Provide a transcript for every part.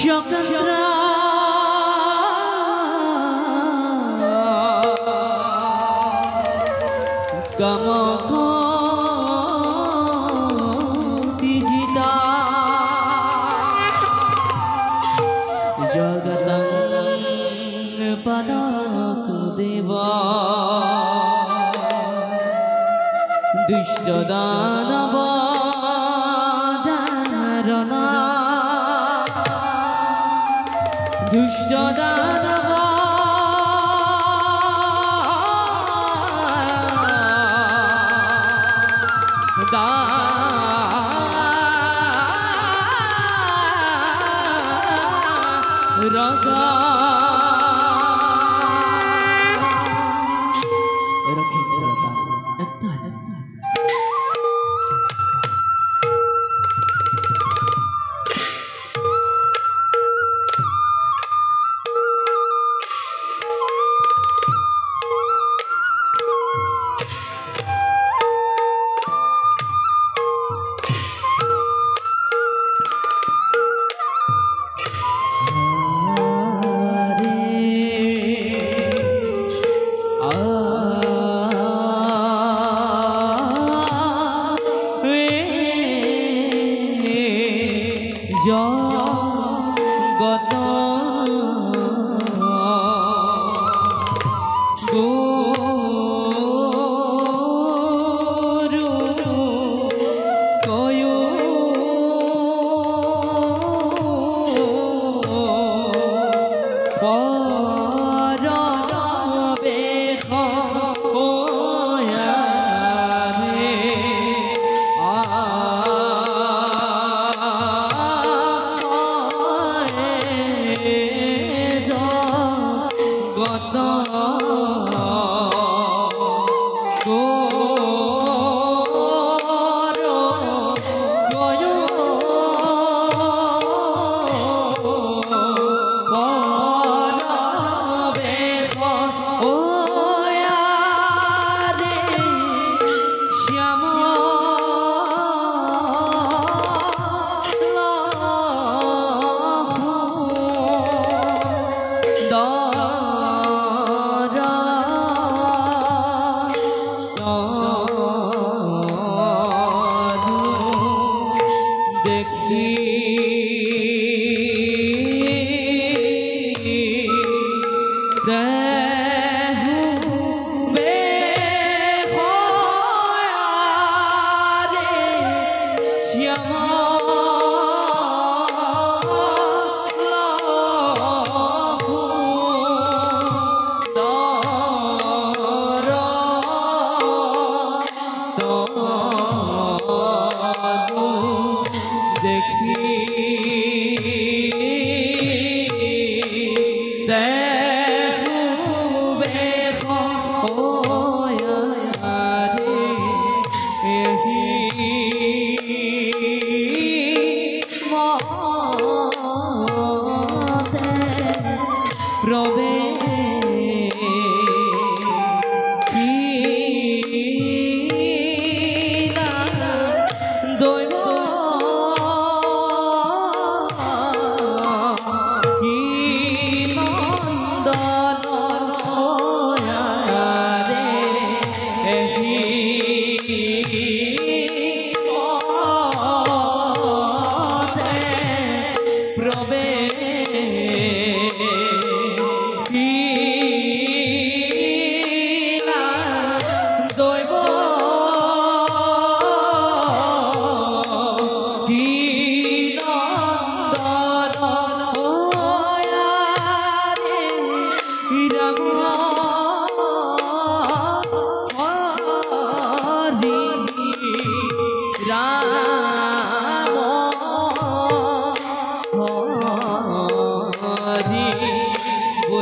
Shakatra Kamako Tijita Jagatang Padaku Deva Dushtadana Dharana Dushtadana Raga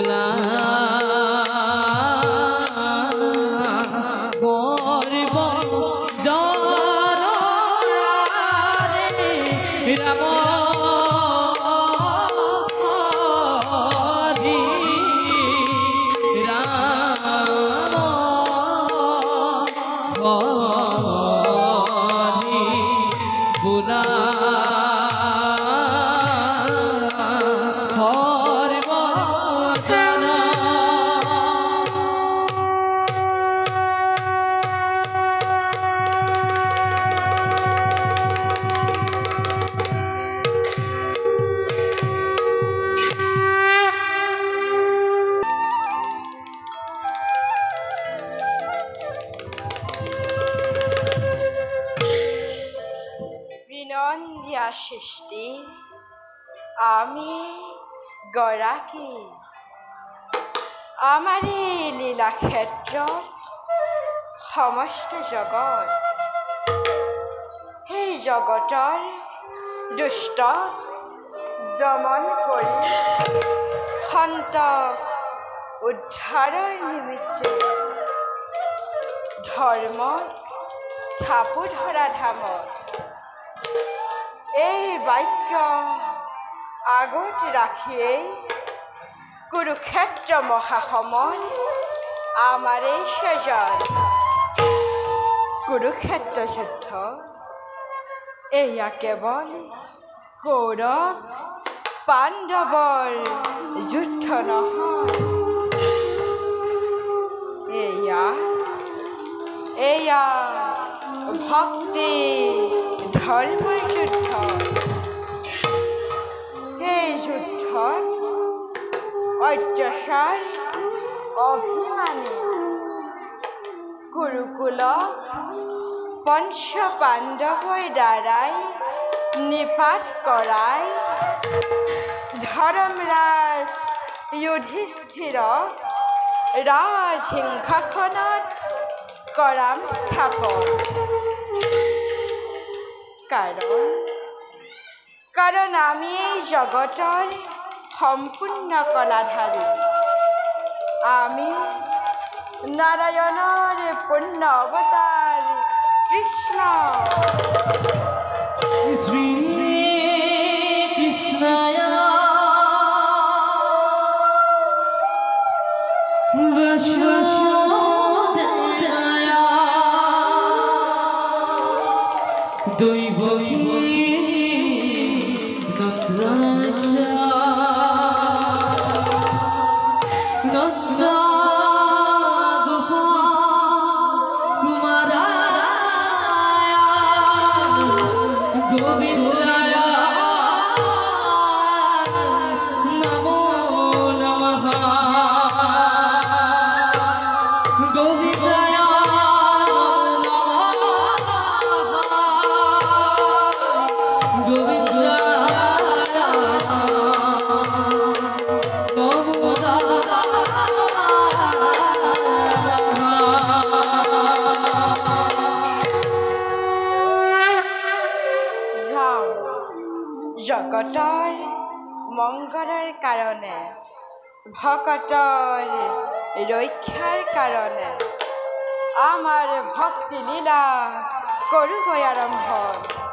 बुला সৃষ্টি আমি গৰাকী আমাৰ এই লীলা ক্ষেত্ৰত সমস্ত জগত সেই জগতৰ দুষ্ট দমন কৰি সন্তক উদ্ধাৰৰ নিমিত্তে ধৰ্মক থাপু ধৰা ধামত এই বাক্য আগত ৰাখিয়েই কুৰুক্ষেত্ৰ মহাসমন আমাৰ এই সজন কুৰুক্ষেত্ৰ যুদ্ধ এয়া কেৱল কৌৰৱ পাণ্ডৱৰ যুদ্ধ নহয় এয়া ভক্তি ধৰ্মৰ যুদ্ধ এই যুদ্ধত অত্যাচাৰ অভিমানী কুৰুকুলক পঞ্চ পাণ্ডৱৰ দ্বাৰাই নিপাত কৰাই ধৰ্মৰাজ যুধিষ্ঠিৰক ৰাজসিংহাসনত কৰাম স্থাপন কাৰণ আমি এই জগতৰ সম্পূৰ্ণ কলাধাৰী আমি নাৰায়ণৰ পূৰ্ণ অৱতাৰ কৃষ্ণ শ্ৰী কৃষ্ণায় বাসুদেবায় দৈবকী নন্দনায় নন্দ গোপ কুমাৰায় গোবিন্দায় নমো নমঃ গোবিন্দায় জগতৰ মংগলৰ কাৰণে ভকতৰ ৰক্ষাৰ কাৰণে আমাৰ ভক্তি লীলা কৰোগৈ আৰম্ভ